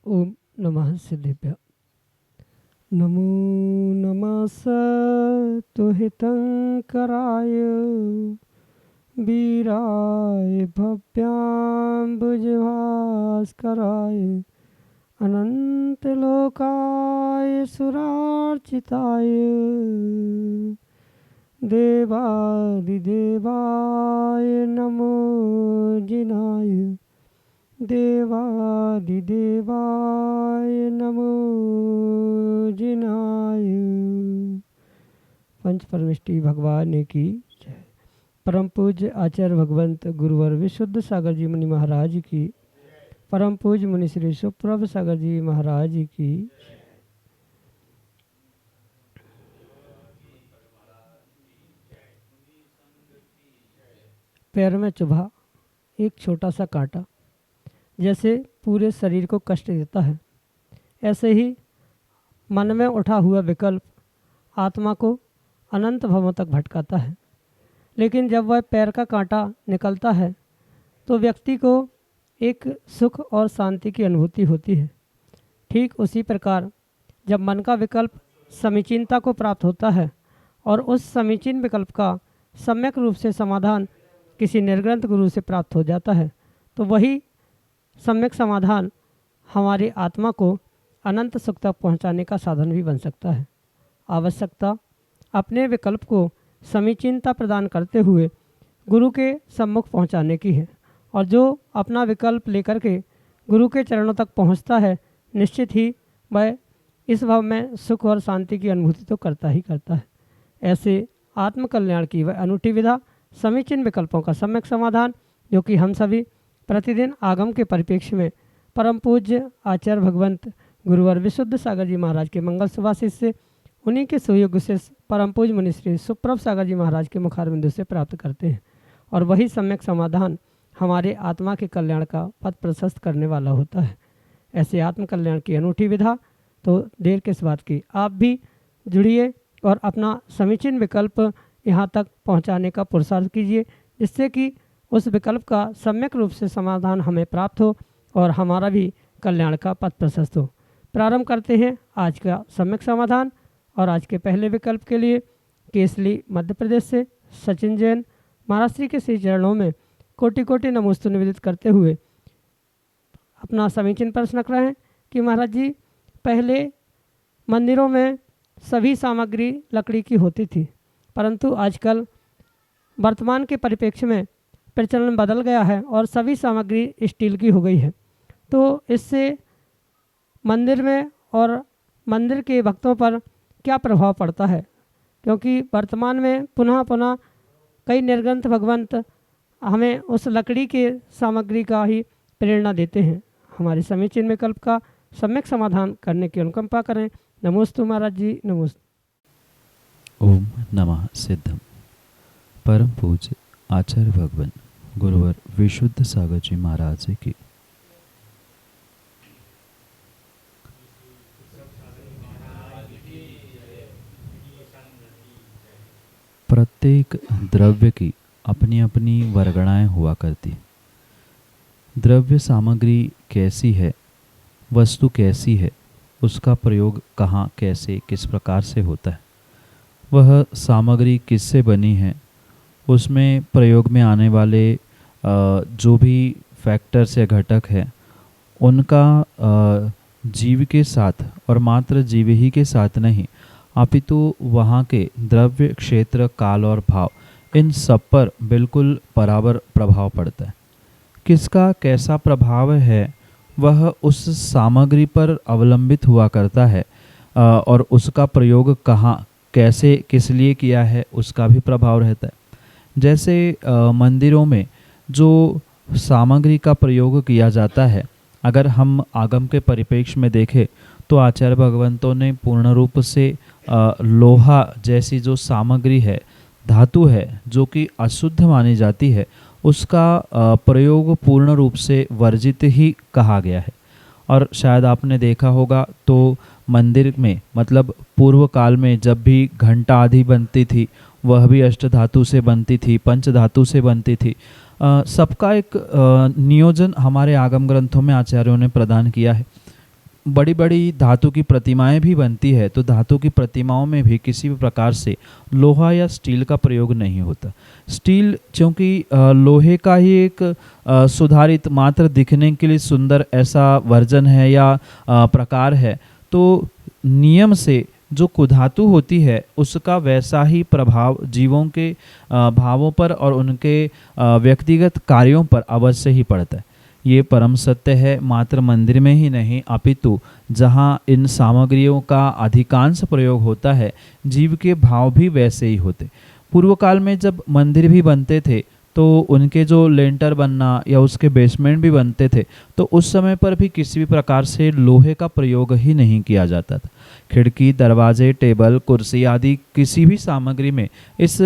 ओम नमः सिद्धेभ्य। नमो नमः तुहितंकराय वीराय भव्याम्बुजभास्कराय अनंतलोकाय सुरार्चिताय देवादिदेवाय नमो जिनाय देवादिदेवाय नमो जिनाय। पंच परमेष्टि भगवान की जय। परम पूज्य आचार्य भगवंत गुरुवर विशुद्ध सागर जी मुनि महाराज की, परम पूज्य मुनि श्री सुप्रभ सागर जी महाराज की। पैर में चुभा एक छोटा सा कांटा जैसे पूरे शरीर को कष्ट देता है, ऐसे ही मन में उठा हुआ विकल्प आत्मा को अनंत भवों तक भटकाता है। लेकिन जब वह पैर का कांटा निकलता है तो व्यक्ति को एक सुख और शांति की अनुभूति होती है। ठीक उसी प्रकार जब मन का विकल्प समीचीनता को प्राप्त होता है और उस समीचीन विकल्प का सम्यक रूप से समाधान किसी निर्ग्रंथ गुरु से प्राप्त हो जाता है, तो वही सम्यक समाधान हमारी आत्मा को अनंत सुख तक पहुँचाने का साधन भी बन सकता है। आवश्यकता अपने विकल्प को समीचीनता प्रदान करते हुए गुरु के सम्मुख पहुँचाने की है, और जो अपना विकल्प लेकर के गुरु के चरणों तक पहुँचता है, निश्चित ही वह इस भाव में सुख और शांति की अनुभूति तो करता ही करता है। ऐसे आत्मकल्याण की वह अनूठी विधा समीचीन विकल्पों का सम्यक समाधान, जो कि हम सभी प्रतिदिन आगम के परिप्रेक्ष्य में परम पूज्य आचार्य भगवंत गुरुवर विशुद्ध सागर जी महाराज के मंगल सुभाषित से, उन्हीं के सुयोग से परम पूज्य मुनि श्री सुप्रभ सागर जी महाराज के मुखारबिंदु से प्राप्त करते हैं, और वही सम्यक समाधान हमारे आत्मा के कल्याण का पथ प्रशस्त करने वाला होता है। ऐसे आत्मकल्याण की अनूठी विधा तो देर किस बात की, आप भी जुड़िए और अपना समीचीन विकल्प यहाँ तक पहुँचाने का पुरुषार्थ कीजिए, जिससे कि उस विकल्प का सम्यक रूप से समाधान हमें प्राप्त हो और हमारा भी कल्याण का पथ प्रशस्त हो। प्रारंभ करते हैं आज का सम्यक समाधान। और आज के पहले विकल्प के लिए केसली मध्य प्रदेश से सचिन जैन महाराज श्री के श्री चरणों में कोटि कोटि नमोस्तु निवेदित करते हुए अपना समीचीन प्रश्न रख रहे हैं कि महाराज जी, पहले मंदिरों में सभी सामग्री लकड़ी की होती थी, परंतु आजकल वर्तमान के परिप्रेक्ष्य में प्रचलन बदल गया है और सभी सामग्री स्टील की हो गई है। तो इससे मंदिर में और मंदिर के भक्तों पर क्या प्रभाव पड़ता है, क्योंकि वर्तमान में पुनः पुनः कई निर्ग्रंथ भगवंत हमें उस लकड़ी के सामग्री का ही प्रेरणा देते हैं। हमारे समीचीन विकल्प का सम्यक समाधान करने की अनुकंपा करें। नमोस्तु महाराज जी, नमोस्तु। ओम नमः सिद्धम। परम पूज्य आचार्य भगवान गुरुवर विशुद्ध सागर जी महाराज की। प्रत्येक द्रव्य की अपनी अपनी वर्गणाएं हुआ करती। द्रव्य सामग्री कैसी है, वस्तु कैसी है, उसका प्रयोग कहाँ, कैसे, किस प्रकार से होता है, वह सामग्री किससे बनी है, उसमें प्रयोग में आने वाले जो भी फैक्टर्स या घटक है, उनका जीव के साथ और मात्र जीव ही के साथ नहीं, अपितु वहाँ के द्रव्य, क्षेत्र, काल और भाव, इन सब पर बिल्कुल बराबर प्रभाव पड़ता है। किसका कैसा प्रभाव है वह उस सामग्री पर अवलंबित हुआ करता है, और उसका प्रयोग कहाँ कैसे किस लिए किया है उसका भी प्रभाव रहता है। जैसे मंदिरों में जो सामग्री का प्रयोग किया जाता है, अगर हम आगम के परिप्रेक्ष्य में देखें तो आचार्य भगवंतों ने पूर्ण रूप से लोहा जैसी जो सामग्री है, धातु है, जो कि अशुद्ध मानी जाती है, उसका प्रयोग पूर्ण रूप से वर्जित ही कहा गया है। और शायद आपने देखा होगा तो मंदिर में मतलब पूर्व काल में जब भी घंटा आदि बनती थी वह भी अष्ट धातु से बनती थी, पंच धातु से बनती थी। सबका एक नियोजन हमारे आगम ग्रंथों में आचार्यों ने प्रदान किया है। बड़ी बड़ी धातु की प्रतिमाएं भी बनती है, तो धातु की प्रतिमाओं में भी किसी भी प्रकार से लोहा या स्टील का प्रयोग नहीं होता। स्टील चूँकि लोहे का ही एक सुधारित मात्र दिखने के लिए सुंदर ऐसा वर्जन है या प्रकार है, तो नियम से जो कुधातु होती है उसका वैसा ही प्रभाव जीवों के भावों पर और उनके व्यक्तिगत कार्यों पर अवश्य ही पड़ता है। ये परम सत्य है, मात्र मंदिर में ही नहीं अपितु जहाँ इन सामग्रियों का अधिकांश प्रयोग होता है जीव के भाव भी वैसे ही होते। पूर्व काल में जब मंदिर भी बनते थे तो उनके जो लेंटर बनना या उसके बेसमेंट भी बनते थे तो उस समय पर भी किसी भी प्रकार से लोहे का प्रयोग ही नहीं किया जाता था। खिड़की, दरवाजे, टेबल, कुर्सी आदि किसी भी सामग्री में इस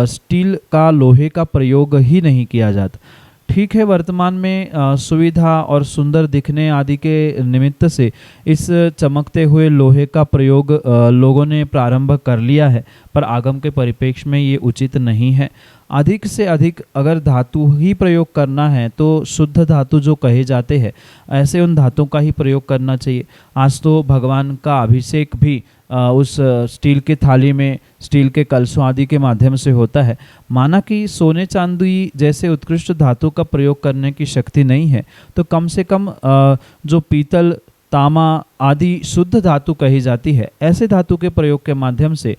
स्टील का, लोहे का प्रयोग ही नहीं किया जाता। ठीक है, वर्तमान में सुविधा और सुंदर दिखने आदि के निमित्त से इस चमकते हुए लोहे का प्रयोग लोगों ने प्रारंभ कर लिया है, पर आगम के परिप्रेक्ष्य में ये उचित नहीं है। अधिक से अधिक अगर धातु ही प्रयोग करना है तो शुद्ध धातु जो कहे जाते हैं ऐसे उन धातुओं का ही प्रयोग करना चाहिए। आज तो भगवान का अभिषेक भी उस स्टील के थाली में, स्टील के कलशों आदि के माध्यम से होता है। माना कि सोने चांदी जैसे उत्कृष्ट धातु का प्रयोग करने की शक्ति नहीं है तो कम से कम जो पीतल, तामा आदि शुद्ध धातु कही जाती है, ऐसे धातु के प्रयोग के माध्यम से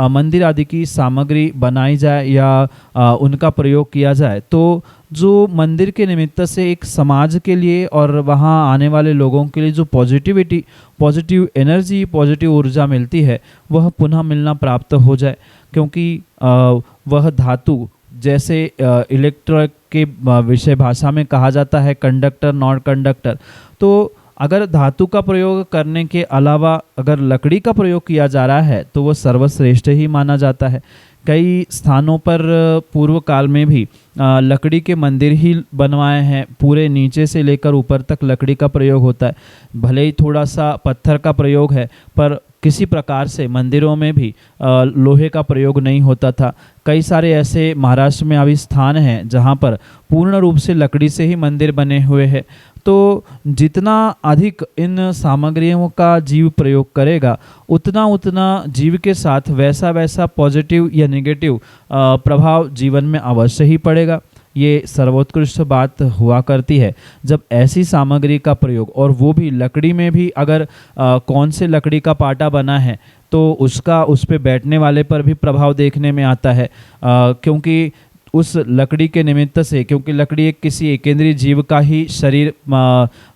मंदिर आदि की सामग्री बनाई जाए या उनका प्रयोग किया जाए तो जो मंदिर के निमित्त से एक समाज के लिए और वहाँ आने वाले लोगों के लिए जो पॉजिटिविटी, पॉजिटिव एनर्जी, पॉजिटिव ऊर्जा मिलती है वह पुनः मिलना प्राप्त हो जाए। क्योंकि वह धातु जैसे इलेक्ट्रिक के विषय भाषा में कहा जाता है कंडक्टर नॉट कंडक्टर, तो अगर धातु का प्रयोग करने के अलावा अगर लकड़ी का प्रयोग किया जा रहा है तो वह सर्वश्रेष्ठ ही माना जाता है। कई स्थानों पर पूर्व काल में भी लकड़ी के मंदिर ही बनवाए हैं, पूरे नीचे से लेकर ऊपर तक लकड़ी का प्रयोग होता है। भले ही थोड़ा सा पत्थर का प्रयोग है पर किसी प्रकार से मंदिरों में भी लोहे का प्रयोग नहीं होता था। कई सारे ऐसे महाराष्ट्र में अभी स्थान हैं जहाँ पर पूर्ण रूप से लकड़ी से ही मंदिर बने हुए हैं। तो जितना अधिक इन सामग्रियों का जीव प्रयोग करेगा उतना उतना जीव के साथ वैसा वैसा पॉजिटिव या नेगेटिव प्रभाव जीवन में अवश्य ही पड़ेगा। ये सर्वोत्कृष्ट बात हुआ करती है जब ऐसी सामग्री का प्रयोग, और वो भी लकड़ी में भी अगर कौन से लकड़ी का पाटा बना है तो उसका उस पे बैठने वाले पर भी प्रभाव देखने में आता है। क्योंकि उस लकड़ी के निमित्त से, क्योंकि लकड़ी एक किसी एकेंद्रीय जीव का ही शरीर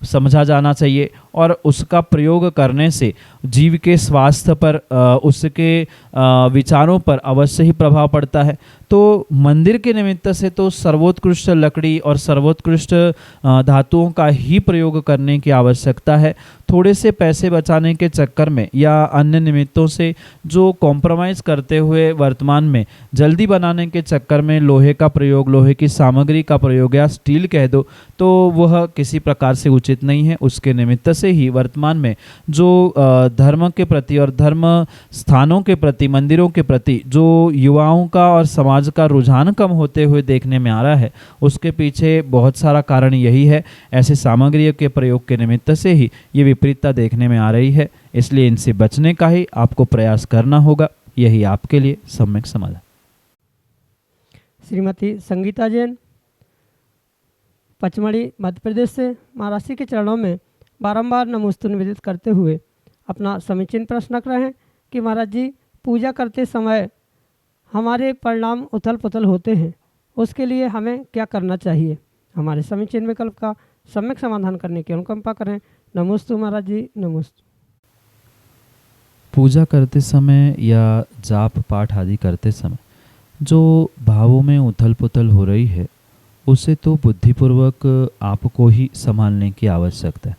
समझा जाना चाहिए और उसका प्रयोग करने से जीव के स्वास्थ्य पर, उसके विचारों पर अवश्य ही प्रभाव पड़ता है। तो मंदिर के निमित्त से तो सर्वोत्कृष्ट लकड़ी और सर्वोत्कृष्ट धातुओं का ही प्रयोग करने की आवश्यकता है। थोड़े से पैसे बचाने के चक्कर में या अन्य निमित्तों से जो कॉम्प्रोमाइज़ करते हुए वर्तमान में जल्दी बनाने के चक्कर में लोहे का प्रयोग, लोहे की सामग्री का प्रयोग या स्टील कह दो, तो वह किसी प्रकार से उचित नहीं है। उसके निमित्त से ही वर्तमान में जो धर्म के प्रति और धर्म स्थानों के प्रति, मंदिरों के प्रति जो युवाओं का और समाज का रुझान कम होते हुए देखने में आ रहा है, उसके पीछे बहुत सारा कारण यही है। ऐसे सामग्रियों के प्रयोग के निमित्त से ही ये विपरीतता देखने में आ रही है, इसलिए इनसे बचने का ही आपको प्रयास करना होगा। यही आपके लिए सम्यक समाधान। श्रीमती संगीता जैन, पचमढ़ी, मध्य प्रदेश से महाराज जी के चरणों में बारंबार नमोस्तु निवेदित करते हुए अपना समीचीन प्रश्न रख रहे हैं कि महाराज जी, पूजा करते समय हमारे परिणाम उथल पुथल होते हैं, उसके लिए हमें क्या करना चाहिए? हमारे समीचीन विकल्प का सम्यक समाधान करने की अनुकंपा करें। नमोस्तु महाराज जी, नमोस्तु। पूजा करते समय या जाप पाठ आदि करते समय जो भावों में उथल पुथल हो रही है, उसे तो बुद्धिपूर्वक आपको ही संभालने की आवश्यकता है।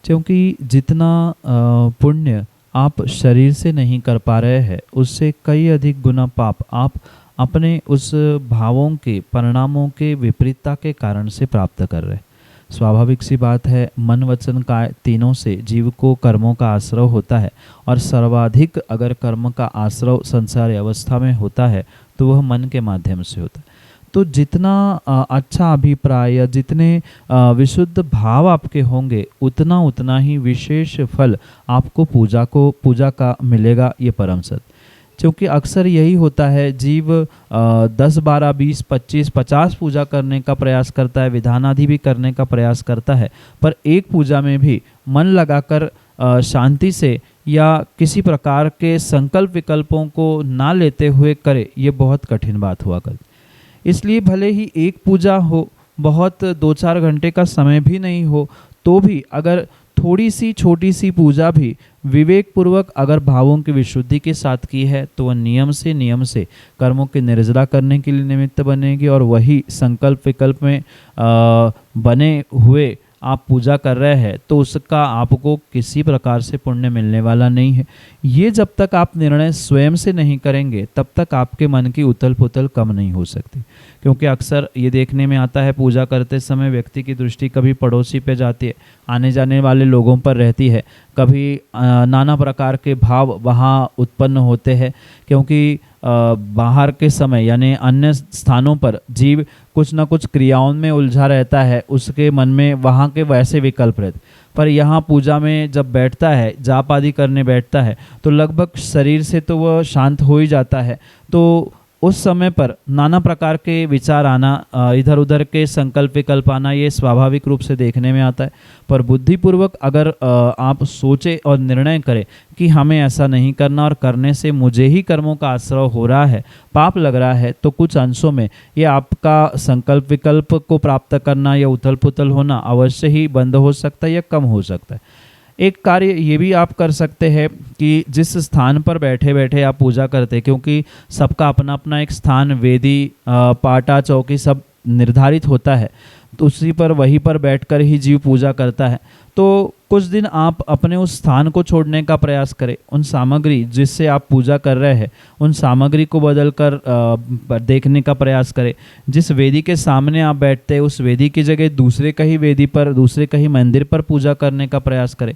क्योंकि जितना पुण्य आप शरीर से नहीं कर पा रहे हैं, उससे कई अधिक गुना पाप आप अपने उस भावों के परिणामों के विपरीतता के कारण से प्राप्त कर रहे हैं। स्वाभाविक सी बात है, मन वचन काय तीनों से जीव को कर्मों का आश्रय होता है, और सर्वाधिक अगर कर्म का आश्रय संसार अवस्था में होता है तो वह मन के माध्यम से होता है। तो जितना अच्छा अभिप्राय या जितने विशुद्ध भाव आपके होंगे, उतना उतना ही विशेष फल आपको पूजा का मिलेगा, ये परम सत्य। क्योंकि अक्सर यही होता है, जीव 10, 12, 20, 25, 50 पूजा करने का प्रयास करता है, विधान आदि भी करने का प्रयास करता है, पर एक पूजा में भी मन लगाकर शांति से या किसी प्रकार के संकल्प विकल्पों को ना लेते हुए करे, ये बहुत कठिन बात हुआ करती। इसलिए भले ही एक पूजा हो, बहुत 2-4 घंटे का समय भी नहीं हो, तो भी अगर थोड़ी सी छोटी सी पूजा भी विवेक पूर्वक अगर भावों की विशुद्धि के साथ की है, तो वह नियम से कर्मों के निर्जरा करने के लिए निमित्त बनेगी, और वही संकल्प विकल्प में बने हुए आप पूजा कर रहे हैं तो उसका आपको किसी प्रकार से पुण्य मिलने वाला नहीं है। ये जब तक आप निर्णय स्वयं से नहीं करेंगे, तब तक आपके मन की उथल पुथल कम नहीं हो सकती। क्योंकि अक्सर ये देखने में आता है, पूजा करते समय व्यक्ति की दृष्टि कभी पड़ोसी पे जाती है, आने जाने वाले लोगों पर रहती है, कभी नाना प्रकार के भाव वहाँ उत्पन्न होते हैं। क्योंकि बाहर के समय यानी अन्य स्थानों पर जीव कुछ न कुछ क्रियाओं में उलझा रहता है, उसके मन में वहाँ के वैसे विकल्प रहते। पर यहाँ पूजा में जब बैठता है, जाप आदि करने बैठता है, तो लगभग शरीर से तो वह शांत हो ही जाता है। तो उस समय पर नाना प्रकार के विचार आना, इधर उधर के संकल्प विकल्प आना, ये स्वाभाविक रूप से देखने में आता है। पर बुद्धिपूर्वक अगर आप सोचे और निर्णय करें कि हमें ऐसा नहीं करना, और करने से मुझे ही कर्मों का आश्रय हो रहा है, पाप लग रहा है, तो कुछ अंशों में ये आपका संकल्प विकल्प को प्राप्त करना या उथल पुथल होना अवश्य ही बंद हो सकता है या कम हो सकता है। एक कार्य ये भी आप कर सकते हैं कि जिस स्थान पर बैठे बैठे आप पूजा करते हैं, क्योंकि सबका अपना अपना एक स्थान, वेदी, पाटा, चौकी सब निर्धारित होता है, तो उसी पर वहीं पर बैठकर ही जीव पूजा करता है। तो कुछ दिन आप अपने उस स्थान को छोड़ने का प्रयास करें, उन सामग्री जिससे आप पूजा कर रहे हैं उन सामग्री को बदल कर देखने का प्रयास करें। जिस वेदी के सामने आप बैठते हैं, उस वेदी की जगह दूसरे कहीं वेदी पर, दूसरे कहीं मंदिर पर पूजा करने का प्रयास करें।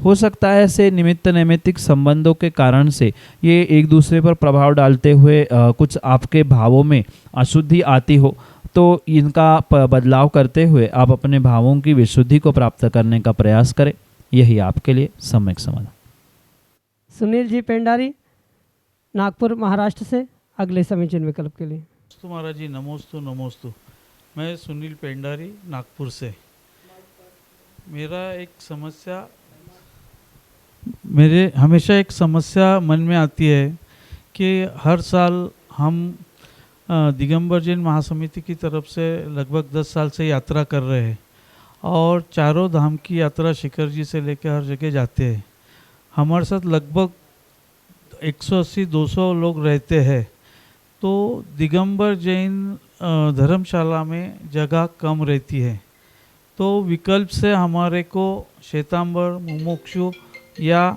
हो सकता है ऐसे निमित्त नैमित्तिक संबंधों के कारण से ये एक दूसरे पर प्रभाव डालते हुए कुछ आपके भावों में अशुद्धि आती हो, तो इनका बदलाव करते हुए आप अपने भावों की विशुद्धि को प्राप्त करने का प्रयास करें। यही आपके लिए सम्यक समाधान। सुनील जी पेंडारी, नागपुर महाराष्ट्र से, अगले समीचीन विकल्प के लिए। नमोस्तु महाराज जी, नमोस्तु नमोस्तु। मैं सुनील पेंडारी, नागपुर से। मेरे हमेशा एक समस्या मन में आती है कि हर साल हम दिगंबर जैन महासमिति की तरफ से लगभग 10 साल से यात्रा कर रहे हैं, और चारों धाम की यात्रा शिखर जी से लेकर हर जगह जाते हैं। हमारे साथ लगभग 180-200 लोग रहते हैं। तो दिगंबर जैन धर्मशाला में जगह कम रहती है, तो विकल्प से हमारे को श्वेतांबर, मुमुक्षु या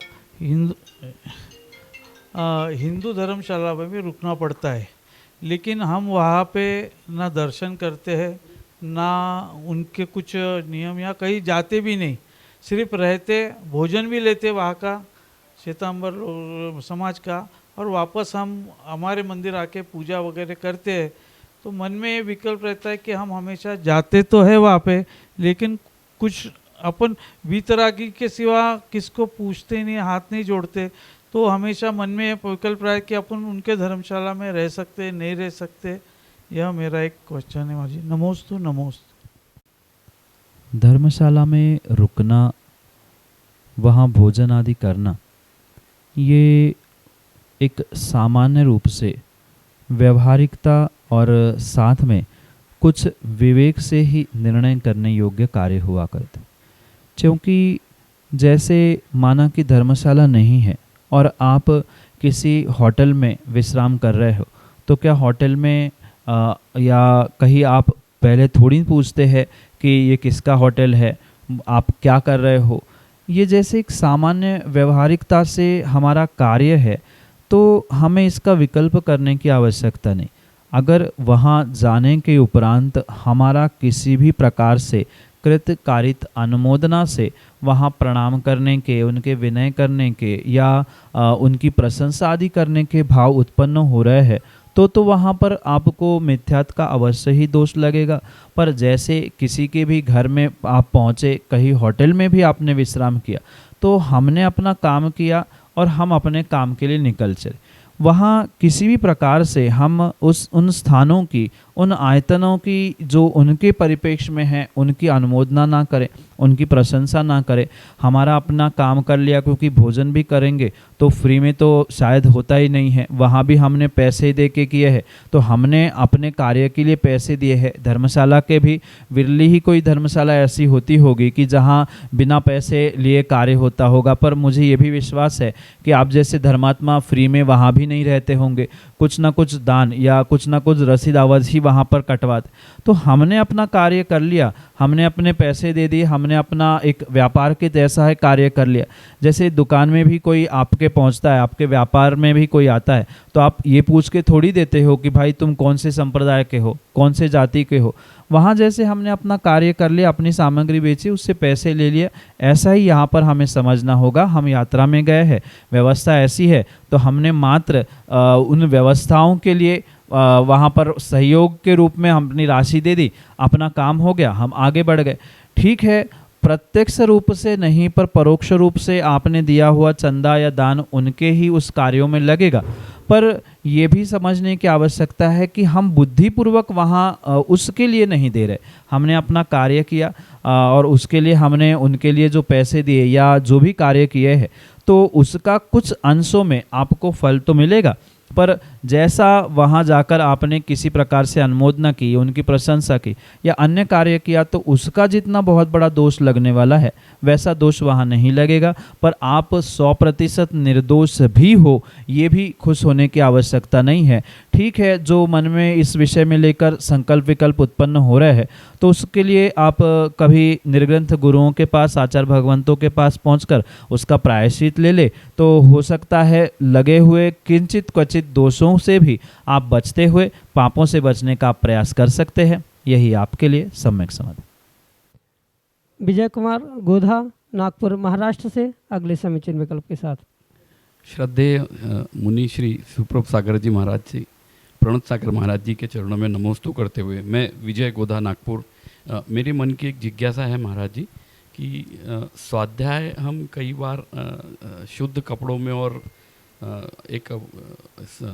हिंदू धर्मशाला में भी रुकना पड़ता है। लेकिन हम वहाँ पे ना दर्शन करते हैं, ना उनके कुछ नियम, या कहीं जाते भी नहीं, सिर्फ रहते, भोजन भी लेते वहाँ का श्वेतांबर समाज का, और वापस हम हमारे मंदिर आके पूजा वगैरह करते हैं। तो मन में ये विकल्प रहता है कि हम हमेशा जाते तो है वहाँ पे, लेकिन कुछ अपन वितरागी के सिवा किसको पूछते नहीं, हाथ नहीं जोड़ते। तो हमेशा मन में विकल्प रहा है कि अपन उनके धर्मशाला में रह सकते नहीं रह सकते। यह मेरा एक क्वेश्चन है महाराज जी। नमोस्तु नमोस्तु। धर्मशाला में रुकना, वहाँ भोजन आदि करना, ये एक सामान्य रूप से व्यवहारिकता और साथ में कुछ विवेक से ही निर्णय करने योग्य कार्य हुआ करते। क्योंकि जैसे माना कि धर्मशाला नहीं है और आप किसी होटल में विश्राम कर रहे हो, तो क्या होटल में या कहीं आप पहले थोड़ी पूछते हैं कि ये किसका होटल है, आप क्या कर रहे हो। ये जैसे एक सामान्य व्यवहारिकता से हमारा कार्य है, तो हमें इसका विकल्प करने की आवश्यकता नहीं। अगर वहाँ जाने के उपरांत हमारा किसी भी प्रकार से कृतकारित अनुमोदना से वहाँ प्रणाम करने के, उनके विनय करने के या उनकी प्रशंसा आदि करने के भाव उत्पन्न हो रहे हैं, तो वहाँ पर आपको मिथ्यात्व का अवश्य ही दोष लगेगा। पर जैसे किसी के भी घर में आप पहुँचे, कहीं होटल में भी आपने विश्राम किया, तो हमने अपना काम किया और हम अपने काम के लिए निकल चले। वहाँ किसी भी प्रकार से हम उन स्थानों की, उन आयतनों की जो उनके परिप्रेक्ष्य में है, उनकी अनुमोदना ना करें, उनकी प्रशंसा ना करें। हमारा अपना काम कर लिया, क्योंकि भोजन भी करेंगे तो फ्री में तो शायद होता ही नहीं है, वहाँ भी हमने पैसे दे के किए हैं, तो हमने अपने कार्य के लिए पैसे दिए हैं। धर्मशाला के भी विरली ही कोई धर्मशाला ऐसी होती होगी कि जहाँ बिना पैसे लिए कार्य होता होगा, पर मुझे ये भी विश्वास है कि आप जैसे धर्मात्मा फ्री में वहाँ भी नहीं रहते होंगे, कुछ ना कुछ दान या कुछ ना कुछ रसीद आवाज ही वहाँ पर कटवाते। तो हमने अपना कार्य कर लिया, हमने अपने पैसे दे दिए, हमने अपना एक व्यापार के जैसा है कार्य कर लिया। जैसे दुकान में भी कोई आपके पहुंचता है, आपके व्यापार में भी कोई आता है, तो आप ये पूछ के थोड़ी देते हो कि भाई तुम कौन से संप्रदाय के हो, कौन से जाति के हो। वहाँ जैसे हमने अपना कार्य कर लिया, अपनी सामग्री बेची, उससे पैसे ले लिया, ऐसा ही यहाँ पर हमें समझना होगा। हम यात्रा में गए हैं, व्यवस्था ऐसी है, तो हमने मात्र उन व्यवस्थाओं के लिए वहाँ पर सहयोग के रूप में अपनी राशि दे दी, अपना काम हो गया, हम आगे बढ़ गए। ठीक है, प्रत्यक्ष रूप से नहीं पर परोक्ष रूप से आपने दिया हुआ चंदा या दान उनके ही उस कार्यों में लगेगा। पर यह भी समझने की आवश्यकता है कि हम बुद्धिपूर्वक वहाँ उसके लिए नहीं दे रहे। हमने अपना कार्य किया और उसके लिए हमने उनके लिए जो पैसे दिए या जो भी कार्य किए हैं, तो उसका कुछ अंशों में आपको फल तो मिलेगा, पर जैसा वहाँ जाकर आपने किसी प्रकार से अनुमोदना की, उनकी प्रशंसा की या अन्य कार्य किया, तो उसका जितना बहुत बड़ा दोष लगने वाला है वैसा दोष वहाँ नहीं लगेगा। पर आप 100% निर्दोष भी हो, ये भी खुश होने की आवश्यकता नहीं है। ठीक है, जो मन में इस विषय में लेकर संकल्प विकल्प उत्पन्न हो रहे हैं, तो उसके लिए आप कभी निर्ग्रंथ गुरुओं के पास, आचार्य भगवंतों के पास पहुंचकर उसका प्रायश्चित ले ले, तो हो सकता है लगे हुए किंचित क्वचित दोषों से भी आप बचते हुए पापों से बचने का प्रयास कर सकते हैं। यही आपके लिए सम्यक समाधान। विजय कुमार गोधा, नागपुर, महाराष्ट्र से अगले समीचीन विकल्प के साथ। श्रद्धेय मुनि श्री सुप्रभ सागर जी महाराज जी, प्रणत सागर महाराज जी के चरणों में नमोस्तु करते हुए मैं विजय गोधा, नागपुर, मेरे मन की एक जिज्ञासा है महाराज जी कि स्वाध्याय हम कई बार शुद्ध कपड़ों में और एक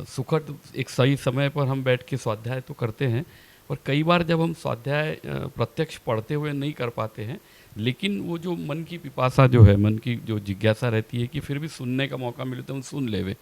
सुखद एक सही समय पर हम बैठ के स्वाध्याय तो करते हैं, और कई बार जब हम स्वाध्याय प्रत्यक्ष पढ़ते हुए नहीं कर पाते हैं, लेकिन वो जो मन की पिपासा जो है, मन की जो जिज्ञासा रहती है कि फिर भी सुनने का मौका मिले तो हम सुन लेवे,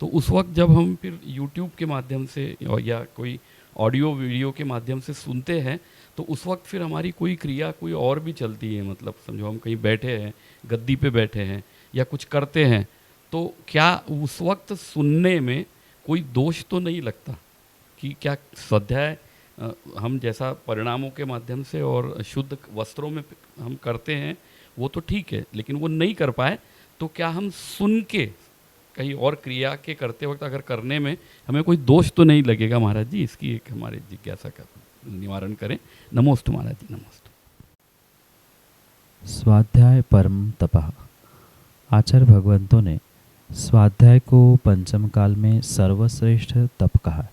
तो उस वक्त जब हम फिर YouTube के माध्यम से या कोई ऑडियो वीडियो के माध्यम से सुनते हैं, तो उस वक्त फिर हमारी कोई क्रिया कोई और भी चलती है। मतलब समझो हम कहीं बैठे हैं, गद्दी पे बैठे हैं या कुछ करते हैं, तो क्या उस वक्त सुनने में कोई दोष तो नहीं लगता कि क्या स्वाध्याय हम जैसा परिणामों के माध्यम से और शुद्ध वस्त्रों में हम करते हैं वो तो ठीक है, लेकिन वो नहीं कर पाए तो क्या हम सुन के कहीं और क्रिया के करते वक्त अगर करने में हमें कोई दोष तो नहीं लगेगा महाराज जी? इसकी एक हमारी जिज्ञासा का निवारण करें। नमोस्तु महाराज जी, नमोस्तु। स्वाध्याय परम तपः। आचार्य भगवंतों ने स्वाध्याय को पंचम काल में सर्वश्रेष्ठ तप कहा,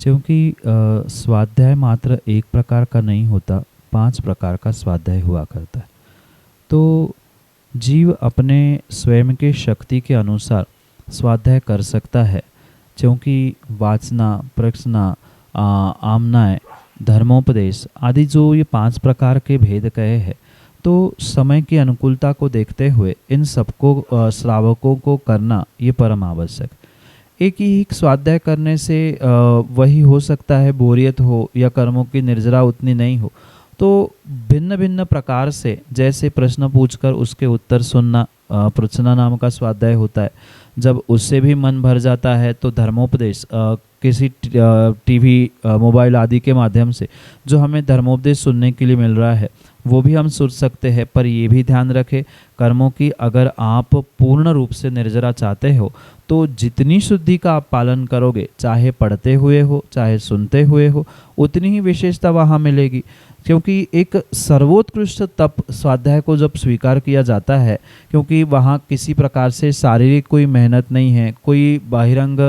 क्योंकि स्वाध्याय मात्र एक प्रकार का नहीं होता, 5 प्रकार का स्वाध्याय हुआ करता है। तो जीव अपने स्वयं के शक्ति के अनुसार स्वाध्याय कर सकता है, क्योंकि वाचना, प्रश्ना, आमनाय, धर्मोपदेश आदि जो ये 5 प्रकार के भेद कहे हैं, तो समय की अनुकूलता को देखते हुए इन सबको श्रावकों को करना ये परम आवश्यक। एक ही स्वाध्याय करने से वही हो सकता है बोरियत हो या कर्मों की निर्जरा उतनी नहीं हो, तो भिन्न भिन्न प्रकार से जैसे प्रश्न पूछकर उसके उत्तर सुनना प्रश्ना नाम का स्वाध्याय होता है, जब उससे भी मन भर जाता है तो धर्मोपदेश किसी टीवी मोबाइल आदि के माध्यम से जो हमें धर्मोपदेश सुनने के लिए मिल रहा है वो भी हम सुन सकते हैं। पर ये भी ध्यान रखें कर्मों की, अगर आप पूर्ण रूप से निर्जरा चाहते हो तो जितनी शुद्धि का आप पालन करोगे, चाहे पढ़ते हुए हो चाहे सुनते हुए हो, उतनी ही विशेषता वहाँ मिलेगी। क्योंकि एक सर्वोत्कृष्ट तप स्वाध्याय को जब स्वीकार किया जाता है, क्योंकि वहाँ किसी प्रकार से शारीरिक कोई मेहनत नहीं है, कोई बहिरंग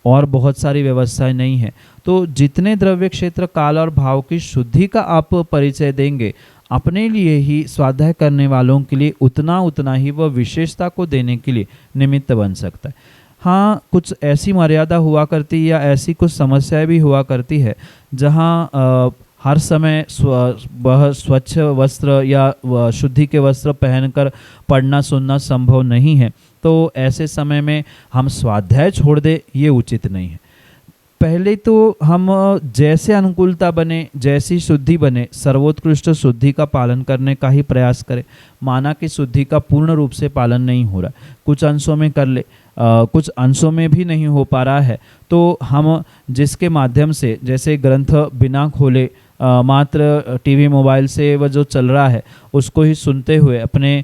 और बहुत सारी व्यवस्थाएं नहीं है, तो जितने द्रव्य क्षेत्र काल और भाव की शुद्धि का आप परिचय देंगे अपने लिए ही स्वाध्याय करने वालों के लिए उतना ही वह विशेषता को देने के लिए निमित्त बन सकता है। हाँ, कुछ ऐसी मर्यादा हुआ करती है या ऐसी कुछ समस्याएं भी हुआ करती है जहाँ हर समय वह स्वच्छ वस्त्र या शुद्धि के वस्त्र पहनकर पढ़ना सुनना संभव नहीं है, तो ऐसे समय में हम स्वाध्याय छोड़ दें ये उचित नहीं है। पहले तो हम जैसे अनुकूलता बने, जैसी शुद्धि बने, सर्वोत्कृष्ट शुद्धि का पालन करने का ही प्रयास करें। माना कि शुद्धि का पूर्ण रूप से पालन नहीं हो रहा, कुछ अंशों में कर ले, कुछ अंशों में भी नहीं हो पा रहा है, तो हम जिसके माध्यम से, जैसे ग्रंथ बिना खोले मात्र टीवी मोबाइल से वह जो चल रहा है उसको ही सुनते हुए अपने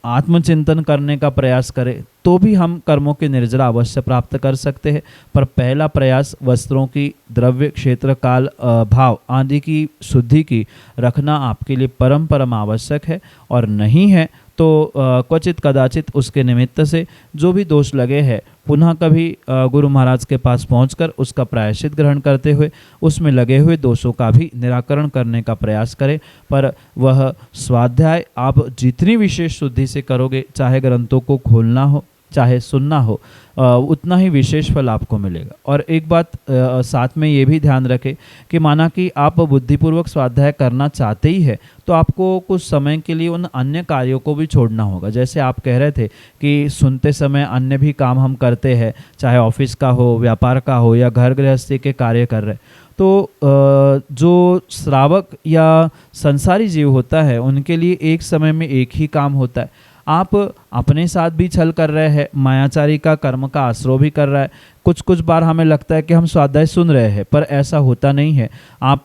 आत्मचिंतन करने का प्रयास करें, तो भी हम कर्मों की निर्जरा अवश्य प्राप्त कर सकते हैं। पर पहला प्रयास वस्त्रों की, द्रव्य क्षेत्र काल भाव आदि की शुद्धि की रखना आपके लिए परम आवश्यक है। और नहीं है तो क्वचित कदाचित उसके निमित्त से जो भी दोष लगे हैं पुनः कभी गुरु महाराज के पास पहुंचकर उसका प्रायश्चित ग्रहण करते हुए उसमें लगे हुए दोषों का भी निराकरण करने का प्रयास करें। पर वह स्वाध्याय आप जितनी विशेष शुद्धि से करोगे, चाहे ग्रंथों को खोलना हो चाहे सुनना हो, उतना ही विशेष फल आपको मिलेगा। और एक बात साथ में ये भी ध्यान रखें कि माना कि आप बुद्धिपूर्वक स्वाध्याय करना चाहते ही है तो आपको कुछ समय के लिए उन अन्य कार्यों को भी छोड़ना होगा। जैसे आप कह रहे थे कि सुनते समय अन्य भी काम हम करते हैं, चाहे ऑफिस का हो, व्यापार का हो या घर गृहस्थी के कार्य कर रहे, तो जो श्रावक या संसारी जीव होता है उनके लिए एक समय में एक ही काम होता है। आप अपने साथ भी छल कर रहे हैं, मायाचारी का कर्म का आश्रय भी कर रहा है। कुछ बार हमें लगता है कि हम स्वाध्याय सुन रहे हैं, पर ऐसा होता नहीं है। आप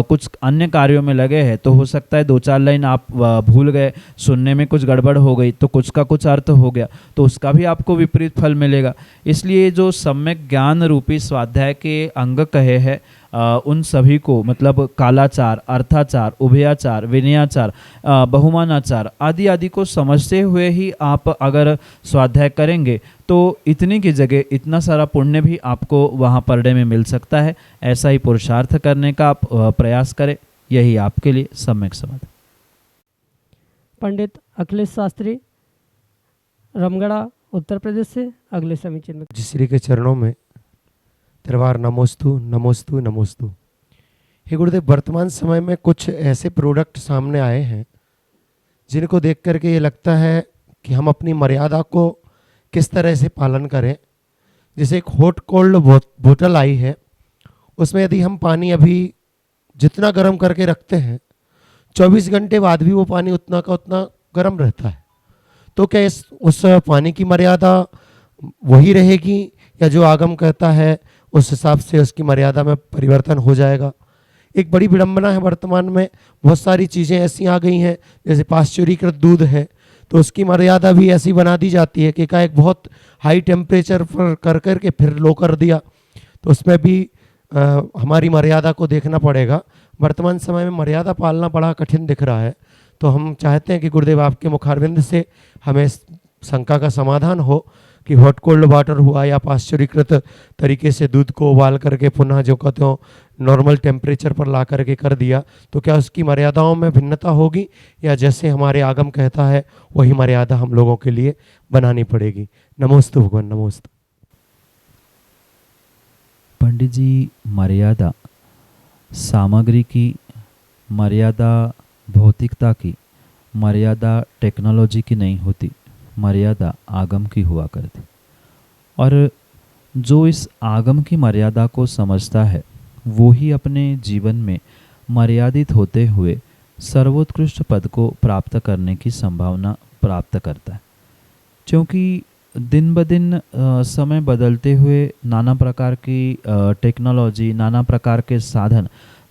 कुछ अन्य कार्यों में लगे हैं तो हो सकता है 2-4 लाइन आप भूल गए, सुनने में कुछ गड़बड़ हो गई तो कुछ का कुछ अर्थ हो गया, तो उसका भी आपको विपरीत फल मिलेगा। इसलिए जो सम्यक ज्ञान रूपी स्वाध्याय के अंग कहे हैं उन सभी को, मतलब कालाचार, अर्थाचार, उभयाचार, विनयाचार, बहुमानाचार आदि को समझते हुए ही आप अगर स्वाध्याय करेंगे तो इतनी की जगह इतना सारा पुण्य भी आपको वहाँ पढ़ने में मिल सकता है। ऐसा ही पुरुषार्थ करने का आप प्रयास करें, यही आपके लिए सम्यक समाधान। पंडित अखिलेश शास्त्री, रामगढ़, उत्तर प्रदेश से अगले समीचीन में। श्री के चरणों में त्रिवार नमोस्तु नमोस्तु नमोस्तु। हे गुरुदेव, वर्तमान समय में कुछ ऐसे प्रोडक्ट सामने आए हैं जिनको देख करके ये लगता है कि हम अपनी मर्यादा को किस तरह से पालन करें। जैसे एक हॉट कोल्ड बोतल आई है, उसमें यदि हम पानी अभी जितना गर्म करके रखते हैं 24 घंटे बाद भी वो पानी उतना का उतना गर्म रहता है, तो क्या उस पानी की मर्यादा वही रहेगी या जो आगम कहता है उस हिसाब से उसकी मर्यादा में परिवर्तन हो जाएगा? एक बड़ी विडंबना है वर्तमान में, बहुत सारी चीज़ें ऐसी आ गई हैं, जैसे पाश्चुरीकृत दूध है तो उसकी मर्यादा भी ऐसी बना दी जाती है कि एक बहुत हाई टेम्परेचर पर कर करके फिर लो कर दिया, तो उसमें भी हमारी मर्यादा को देखना पड़ेगा। वर्तमान समय में मर्यादा पालना बड़ा कठिन दिख रहा है, तो हम चाहते हैं कि गुरुदेव आपके मुखारविंद से हमें शंका का समाधान हो कि हॉट कोल्ड वाटर हुआ या पाश्चुरीकृत तरीके से दूध को उबाल करके पुनः जो कहते हो नॉर्मल टेम्परेचर पर ला करके कर दिया, तो क्या उसकी मर्यादाओं में भिन्नता होगी या जैसे हमारे आगम कहता है वही मर्यादा हम लोगों के लिए बनानी पड़ेगी? नमोस्तु भगवान, नमोस्तु। पंडित जी, मर्यादा सामग्री की, मर्यादा भौतिकता की, मर्यादा टेक्नोलॉजी की नहीं होती, मर्यादा आगम की हुआ करती। और जो इस आगम की मर्यादा को समझता है वो ही अपने जीवन में मर्यादित होते हुए सर्वोत्कृष्ट पद को प्राप्त करने की संभावना प्राप्त करता है। क्योंकि दिन ब दिन समय बदलते हुए नाना प्रकार की टेक्नोलॉजी, नाना प्रकार के साधन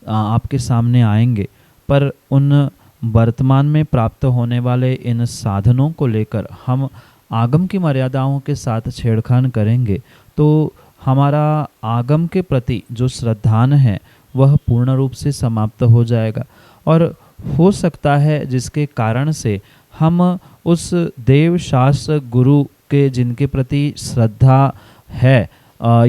आपके सामने आएंगे, पर उन वर्तमान में प्राप्त होने वाले इन साधनों को लेकर हम आगम की मर्यादाओं के साथ छेड़खानी करेंगे तो हमारा आगम के प्रति जो श्रद्धान है वह पूर्ण रूप से समाप्त हो जाएगा। और हो सकता है जिसके कारण से हम उस देव शास्त्र गुरु के जिनके प्रति श्रद्धा है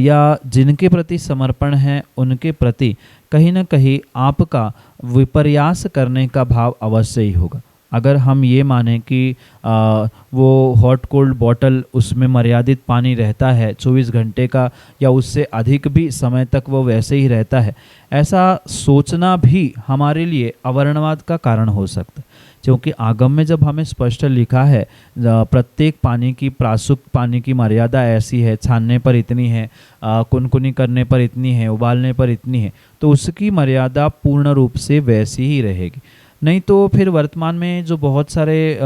या जिनके प्रति समर्पण है उनके प्रति कहीं न कहीं आपका विपर्यास करने का भाव अवश्य ही होगा। अगर हम ये माने कि वो हॉट कोल्ड बॉटल उसमें मर्यादित पानी रहता है 24 घंटे का या उससे अधिक भी समय तक वो वैसे ही रहता है, ऐसा सोचना भी हमारे लिए अवर्णवाद का कारण हो सकता है। क्योंकि आगम में जब हमें स्पष्ट लिखा है प्रत्येक पानी की प्रासुक पानी की मर्यादा ऐसी है, छानने पर इतनी है, कुनकुनी करने पर इतनी है, उबालने पर इतनी है, तो उसकी मर्यादा पूर्ण रूप से वैसी ही रहेगी। नहीं तो फिर वर्तमान में जो बहुत सारे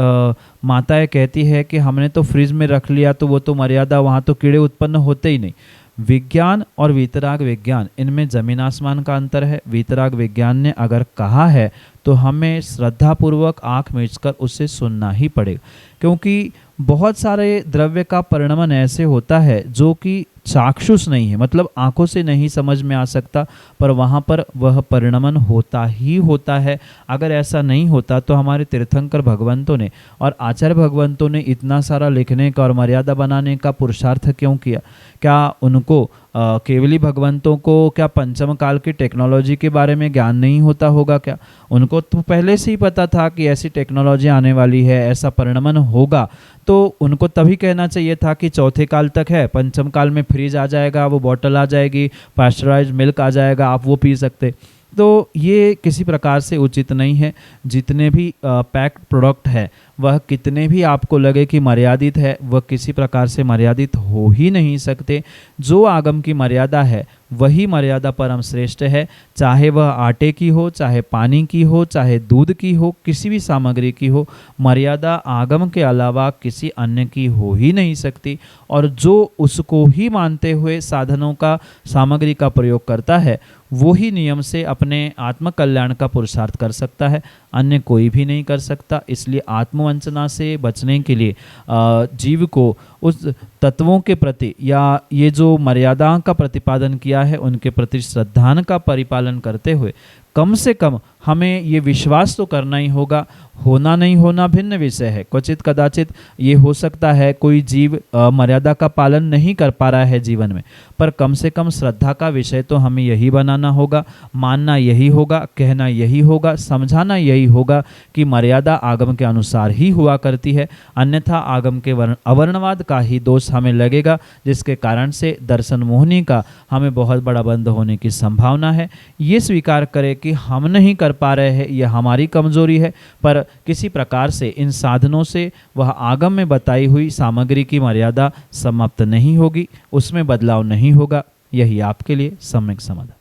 माताएं कहती है कि हमने तो फ्रिज में रख लिया तो वो तो मर्यादा, वहाँ तो कीड़े उत्पन्न होते ही नहीं। विज्ञान और वीतराग विज्ञान, इनमें जमीन आसमान का अंतर है। वीतराग विज्ञान ने अगर कहा है तो हमें श्रद्धापूर्वक आँख मीचकर उससे सुनना ही पड़ेगा, क्योंकि बहुत सारे द्रव्य का परिणमन ऐसे होता है जो कि चाक्षुष नहीं है, मतलब आंखों से नहीं समझ में आ सकता, पर वहाँ पर वह परिणमन होता ही होता है। अगर ऐसा नहीं होता तो हमारे तीर्थंकर भगवंतों ने और आचार्य भगवंतों ने इतना सारा लिखने का और मर्यादा बनाने का पुरुषार्थ क्यों किया? क्या उनको केवली भगवंतों को क्या पंचम काल की टेक्नोलॉजी के बारे में ज्ञान नहीं होता होगा? क्या उनको तो पहले से ही पता था कि ऐसी टेक्नोलॉजी आने वाली है, ऐसा परिणमन होगा? तो उनको तभी कहना चाहिए था कि चौथे काल तक है, पंचम काल में फ्रिज आ जाएगा, वो बॉटल आ जाएगी, पास्चराइज मिल्क आ जाएगा, आप वो पी सकते। तो ये किसी प्रकार से उचित नहीं है। जितने भी पैक्ड प्रोडक्ट है वह कितने भी आपको लगे कि मर्यादित है, वह किसी प्रकार से मर्यादित हो ही नहीं सकते। जो आगम की मर्यादा है वही मर्यादा परम श्रेष्ठ है, चाहे वह आटे की हो, चाहे पानी की हो, चाहे दूध की हो, किसी भी सामग्री की हो, मर्यादा आगम के अलावा किसी अन्य की हो ही नहीं सकती। और जो उसको ही मानते हुए साधनों का, सामग्री का प्रयोग करता है, वो ही नियम से अपने आत्म कल्याण का पुरुषार्थ कर सकता है, अन्य कोई भी नहीं कर सकता। इसलिए आत्मवंचना से बचने के लिए जीव को उस तत्वों के प्रति या ये जो मर्यादा का प्रतिपादन किया है उनके प्रति श्रद्धान का परिपालन करते हुए कम से कम हमें ये विश्वास तो करना ही होगा। होना नहीं होना भिन्न विषय है, क्वचित कदाचित ये हो सकता है कोई जीव मर्यादा का पालन नहीं कर पा रहा है जीवन में, पर कम से कम श्रद्धा का विषय तो हमें यही बनाना होगा, मानना यही होगा, कहना यही होगा, समझाना यही होगा कि मर्यादा आगम के अनुसार ही हुआ करती है, अन्यथा आगम के अवर्णवाद का ही दोष हमें लगेगा, जिसके कारण से दर्शन मोहनी का हमें बहुत बड़ा बंद होने की संभावना है। ये स्वीकार करें कि हम नहीं कर पा रहे हैं, यह हमारी कमजोरी है, पर किसी प्रकार से इन साधनों से वह आगम में बताई हुई सामग्री की मर्यादा समाप्त नहीं होगी, उसमें बदलाव नहीं होगा। यही आपके लिए सम्यक समाधान।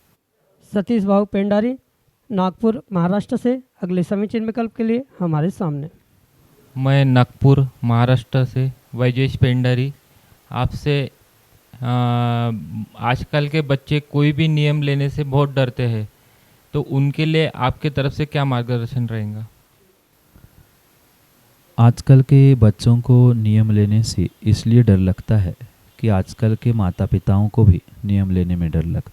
सतीश बाबू पेंडारी, नागपुर, महाराष्ट्र से अगले समीचीन विकल्प के लिए हमारे सामने। मैं नागपुर, महाराष्ट्र से वैजेश पेंडारी, आपसे आजकल के बच्चे कोई भी नियम लेने से बहुत डरते हैं, तो उनके लिए आपके तरफ से क्या मार्गदर्शन रहेगा? आजकल के बच्चों को नियम लेने से इसलिए डर लगता है कि आजकल के माता पिताओं को भी नियम लेने में डर लगता।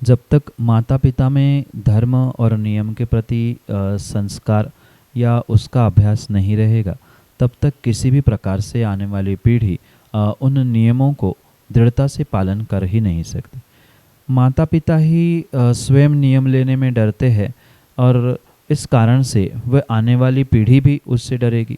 जब तक माता पिता में धर्म और नियम के प्रति संस्कार या उसका अभ्यास नहीं रहेगा, तब तक किसी भी प्रकार से आने वाली पीढ़ी उन नियमों को दृढ़ता से पालन कर ही नहीं सकती। माता पिता ही स्वयं नियम लेने में डरते हैं और इस कारण से वह आने वाली पीढ़ी भी उससे डरेगी।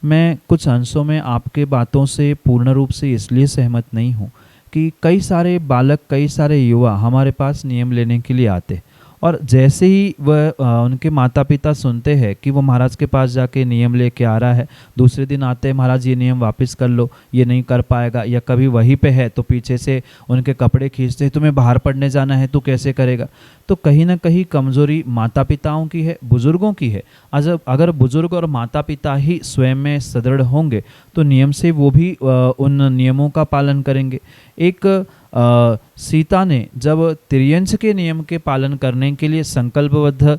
मैं कुछ अंशों में आपके बातों से पूर्ण रूप से इसलिए सहमत नहीं हूँ कि कई सारे बालक, कई सारे युवा हमारे पास नियम लेने के लिए आते हैं और जैसे ही वह उनके माता पिता सुनते हैं कि वो महाराज के पास जाके नियम लेके आ रहा है, दूसरे दिन आते हैं, महाराज ये नियम वापस कर लो, ये नहीं कर पाएगा, या कभी वहीं पे है तो पीछे से उनके कपड़े खींचते हैं, तुम्हें बाहर पढ़ने जाना है, तू कैसे करेगा। तो कहीं ना कहीं कमज़ोरी माता पिताओं की है, बुज़ुर्गों की है। अगर बुज़ुर्ग और माता पिता ही स्वयं में सुदृढ़ होंगे तो नियम से वो भी उन नियमों का पालन करेंगे। एक सीता ने जब त्रियंश के नियम के पालन करने के लिए संकल्पबद्ध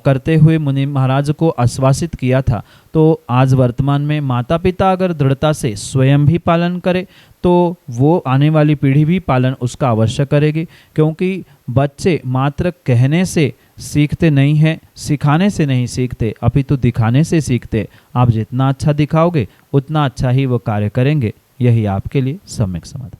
करते हुए मुनि महाराज को आश्वासित किया था, तो आज वर्तमान में माता पिता अगर दृढ़ता से स्वयं भी पालन करे तो वो आने वाली पीढ़ी भी पालन उसका अवश्य करेगी। क्योंकि बच्चे मात्र कहने से सीखते नहीं हैं, सिखाने से नहीं सीखते, अपितु दिखाने से सीखते। आप जितना अच्छा दिखाओगे उतना अच्छा ही वो कार्य करेंगे। यही आपके लिए सम्यक समाधान।